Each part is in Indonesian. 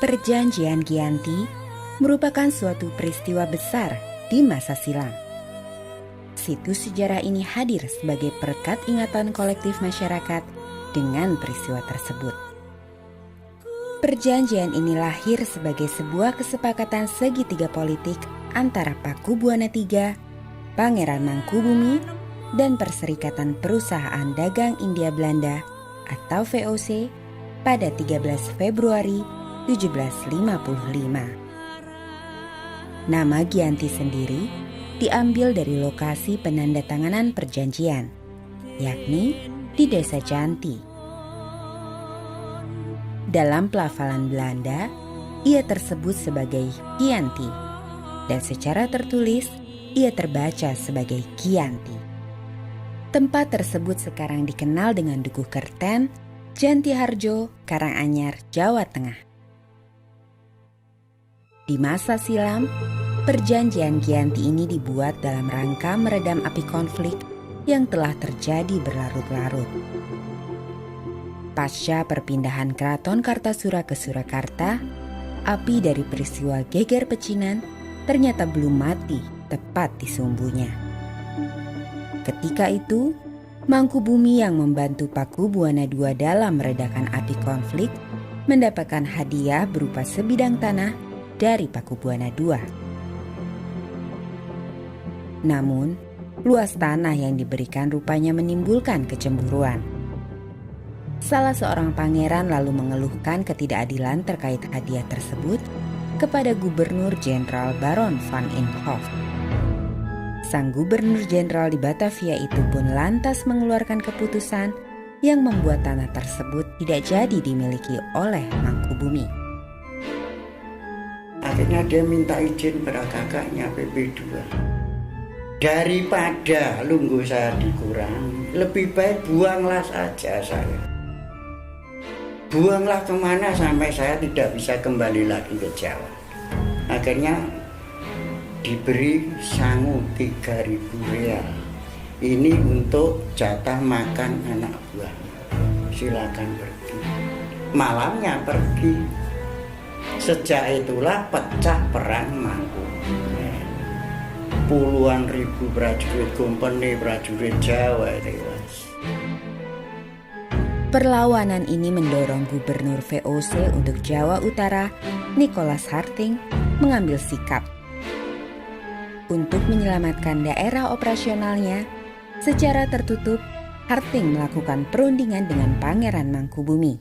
Perjanjian Giyanti merupakan suatu peristiwa besar di masa silam. Situs sejarah ini hadir sebagai perekat ingatan kolektif masyarakat dengan peristiwa tersebut. Perjanjian ini lahir sebagai sebuah kesepakatan segitiga politik antara Pakubuwana III, Pangeran Mangkubumi, dan Perserikatan Perusahaan Dagang India Belanda atau VOC pada 13 Februari 1755. Nama Giyanti sendiri diambil dari lokasi penandatanganan perjanjian, yakni di Desa Janti. Dalam pelafalan Belanda, ia tersebut sebagai Giyanti, dan secara tertulis ia terbaca sebagai Giyanti. Tempat tersebut sekarang dikenal dengan Dukuh Kerten, Jantiharjo, Karanganyar, Jawa Tengah. Di masa silam, perjanjian Giyanti ini dibuat dalam rangka meredam api konflik yang telah terjadi berlarut-larut. Pasca perpindahan Keraton Kartasura ke Surakarta, api dari peristiwa Geger Pecinan ternyata belum mati tepat di sumbunya. Ketika itu, Mangkubumi yang membantu Pakubuwana II dalam meredakan api konflik mendapatkan hadiah berupa sebidang tanah dari Pakubuwana II. Namun, luas tanah yang diberikan rupanya menimbulkan kecemburuan. Salah seorang pangeran lalu mengeluhkan ketidakadilan terkait hadiah tersebut kepada Gubernur Jenderal Baron van Imhoff. Sang Gubernur Jenderal di Batavia itu pun lantas mengeluarkan keputusan yang membuat tanah tersebut tidak jadi dimiliki oleh Mangkubumi. Akhirnya dia minta izin pada kakaknya PP2. Daripada lunggu saya dikurang, lebih baik buanglah saja saya. Buanglah kemana sampai saya tidak bisa kembali lagi ke Jawa. Akhirnya diberi sangu 3.000 real. Ini untuk jatah makan anak buahnya. Silakan pergi. Malamnya pergi. Sejak itulah pecah perang Mangkubumi. Puluhan ribu prajurit kompeni, prajurit Jawa tewas. Perlawanan ini mendorong Gubernur VOC untuk Jawa Utara, Nicholas Harting, mengambil sikap. Untuk menyelamatkan daerah operasionalnya, secara tertutup, Harting melakukan perundingan dengan Pangeran Mangkubumi.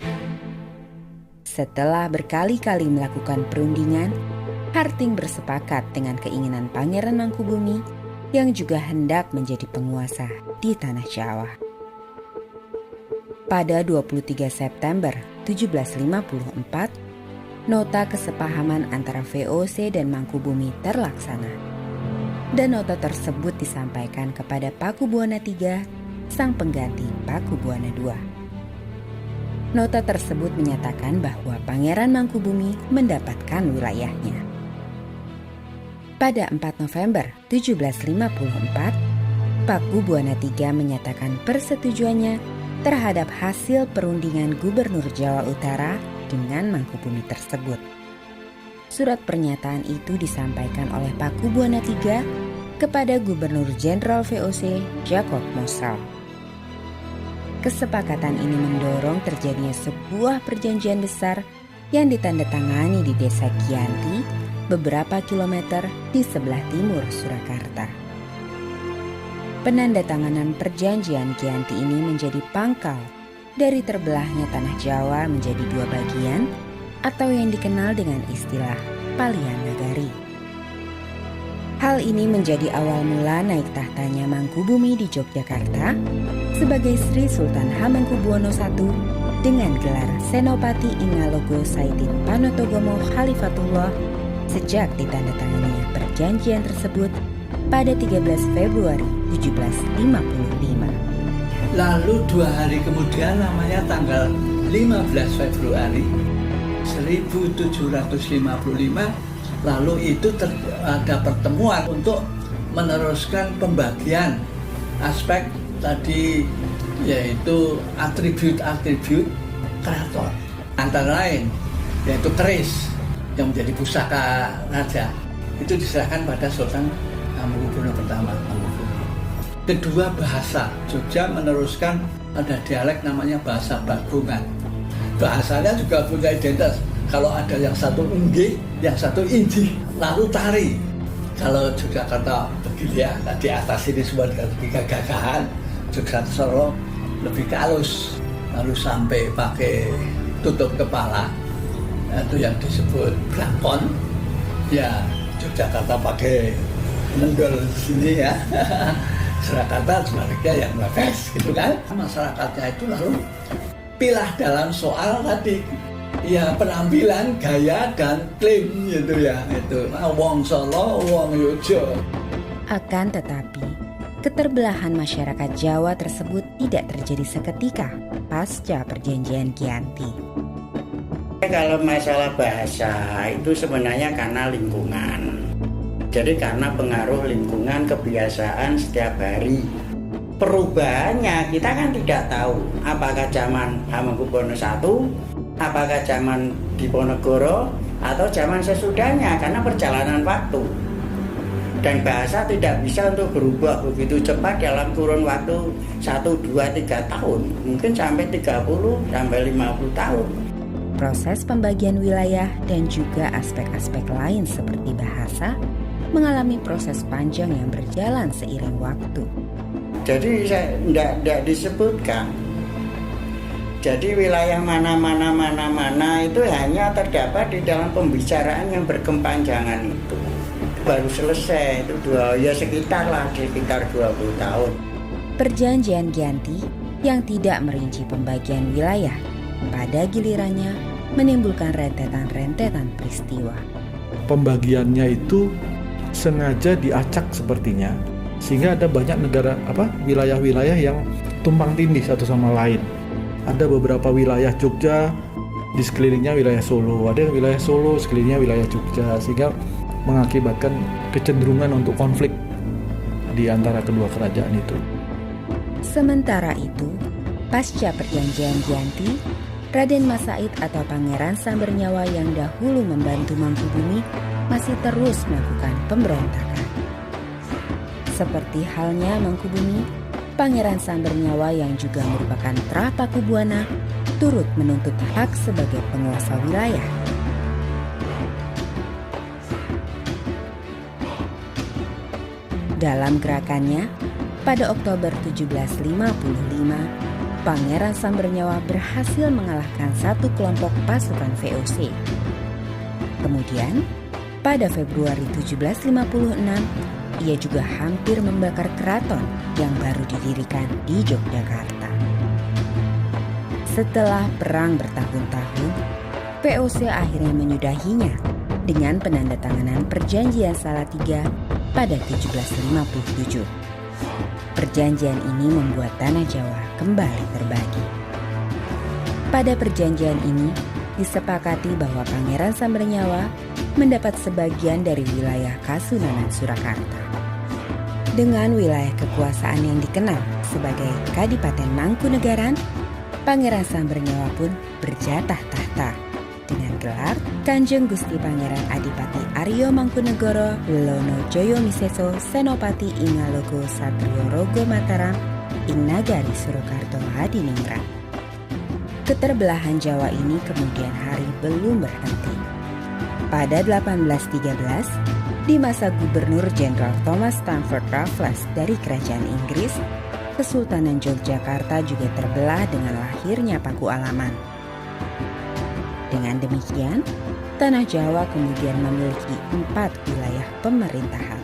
Setelah berkali-kali melakukan perundingan, Harting bersepakat dengan keinginan Pangeran Mangkubumi yang juga hendak menjadi penguasa di tanah Jawa. Pada 23 September 1754, nota kesepahaman antara VOC dan Mangkubumi terlaksana. Dan nota tersebut disampaikan kepada Pakubuwana III, sang pengganti Pakubuwana II. Nota tersebut menyatakan bahwa Pangeran Mangkubumi mendapatkan wilayahnya. Pada 4 November 1754, Pakubuwana III menyatakan persetujuannya terhadap hasil perundingan Gubernur Jawa Utara dengan Mangkubumi tersebut. Surat pernyataan itu disampaikan oleh Pakubuwana III kepada Gubernur Jenderal VOC Jacob Mossel. Kesepakatan ini mendorong terjadinya sebuah perjanjian besar yang ditandatangani di Desa Giyanti beberapa kilometer di sebelah timur Surakarta. Penandatanganan perjanjian Giyanti ini menjadi pangkal dari terbelahnya tanah Jawa menjadi dua bagian atau yang dikenal dengan istilah Palian Nagari. Hal ini menjadi awal mula naik tahtanya Mangkubumi di Yogyakarta sebagai Sri Sultan Hamengkubuwono I dengan gelar Senopati Ingalogo Saidin Panotogomo Khalifatullah sejak ditandatanganinya perjanjian tersebut pada 13 Februari 1755. Lalu 2 hari kemudian, namanya tanggal 15 Februari 1755, lalu itu ada pertemuan untuk meneruskan pembagian aspek tadi, yaitu atribut-atribut keraton. Antara lain yaitu keris yang menjadi pusaka raja, itu diserahkan pada Sultan Hamengkubuwono pertama. Kedua, bahasa. Jogja meneruskan ada dialek namanya bahasa Bagungan. Bahasanya juga punya identitas. Kalau ada yang satu unggih, yang satu inji, lalu tari. Kalau Yogyakarta begini ya, di atas ini semua dengan gagahan. Yogyakarta Solo lebih ke halus, lalu sampai pakai tutup kepala, itu yang disebut blakon. Ya, Yogyakarta pakai mendol di sini ya. Surakarta sebaliknya yang mepes gitu kan. Masyarakatnya itu lalu pilah dalam soal tadi, ya penampilan, gaya dan klaim gitu ya. Itu wong Solo, wong Yogyo. Akan tetapi, keterbelahan masyarakat Jawa tersebut tidak terjadi seketika pasca perjanjian Giyanti. Kalau masalah bahasa itu sebenarnya karena lingkungan. Jadi karena pengaruh lingkungan, kebiasaan setiap hari. Perubahannya kita kan tidak tahu. Apakah zaman Hamengkubuwono I, apakah zaman Diponegoro, atau zaman sesudahnya, karena perjalanan waktu. Dan bahasa tidak bisa untuk berubah begitu cepat dalam kurun waktu 1, 2, 3 tahun. Mungkin sampai 30, sampai 50 tahun. Proses pembagian wilayah dan juga aspek-aspek lain seperti bahasa mengalami proses panjang yang berjalan seiring waktu. Jadi saya tidak disebutkan. Jadi wilayah mana itu hanya terdapat di dalam pembicaraan yang berkepanjangan itu. Baru selesai itu sekitar 20 tahun. Perjanjian Giyanti yang tidak merinci pembagian wilayah pada gilirannya menimbulkan rentetan-rentetan peristiwa. Pembagiannya itu sengaja diacak sepertinya, sehingga ada banyak wilayah-wilayah yang tumpang tindih satu sama lain. Ada beberapa wilayah Jogja di sekelilingnya wilayah Solo, ada wilayah Solo sekelilingnya wilayah Jogja, sehingga mengakibatkan kecenderungan untuk konflik di antara kedua kerajaan itu. Sementara itu, pasca perjanjian Giyanti, Raden Mas Said atau Pangeran Sambernyawa yang dahulu membantu Mangkubumi masih terus melakukan pemberontakan. Seperti halnya Mangkubumi, Pangeran Sambernyawa yang juga merupakan Trapaku Buana turut menuntut hak sebagai penguasa wilayah. Dalam gerakannya, pada Oktober 1755, Pangeran Sambernyawa berhasil mengalahkan satu kelompok pasukan VOC. Kemudian, pada Februari 1756, ia juga hampir membakar keraton yang baru didirikan di Yogyakarta. Setelah perang bertahun-tahun, VOC akhirnya menyudahinya dengan penandatanganan Perjanjian Salatiga pada 1757. Perjanjian ini membuat tanah Jawa kembali terbagi. Pada perjanjian ini disepakati bahwa Pangeran Sambernyawa mendapat sebagian dari wilayah Kasunanan Surakarta. Dengan wilayah kekuasaan yang dikenal sebagai Kadipaten Mangkunegaran, Pangeran Sambernyawa pun berjatah tahta dengan gelar Kanjeng Gusti Pangeran Adipati Aryo Mangkunegoro Lono Joyo Miseso Senopati Ingalogo Satrio Rogo Mataram ing Nagari Surakarta Hadiningrat. Keterbelahan Jawa ini kemudian hari belum berhenti. Pada 1813, di masa Gubernur Jenderal Thomas Stamford Raffles dari Kerajaan Inggris, Kesultanan Yogyakarta juga terbelah dengan lahirnya Paku Alaman. Dengan demikian, tanah Jawa kemudian memiliki 4 wilayah pemerintahan.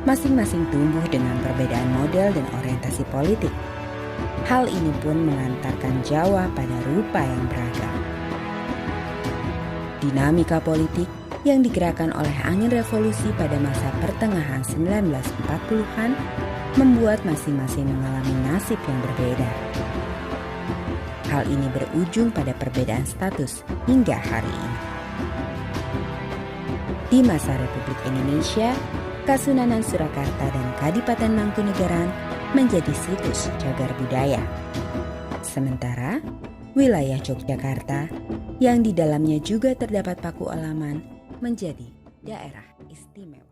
Masing-masing tumbuh dengan perbedaan model dan orientasi politik. Hal ini pun mengantarkan Jawa pada rupa yang beragam. Dinamika politik yang digerakkan oleh angin revolusi pada masa pertengahan 1940-an membuat masing-masing mengalami nasib yang berbeda. Hal ini berujung pada perbedaan status hingga hari ini. Di masa Republik Indonesia, Kasunanan Surakarta dan Kadipaten Mangkunegaran menjadi situs cagar budaya. Sementara, wilayah Yogyakarta yang di dalamnya juga terdapat Paku Alaman menjadi daerah istimewa.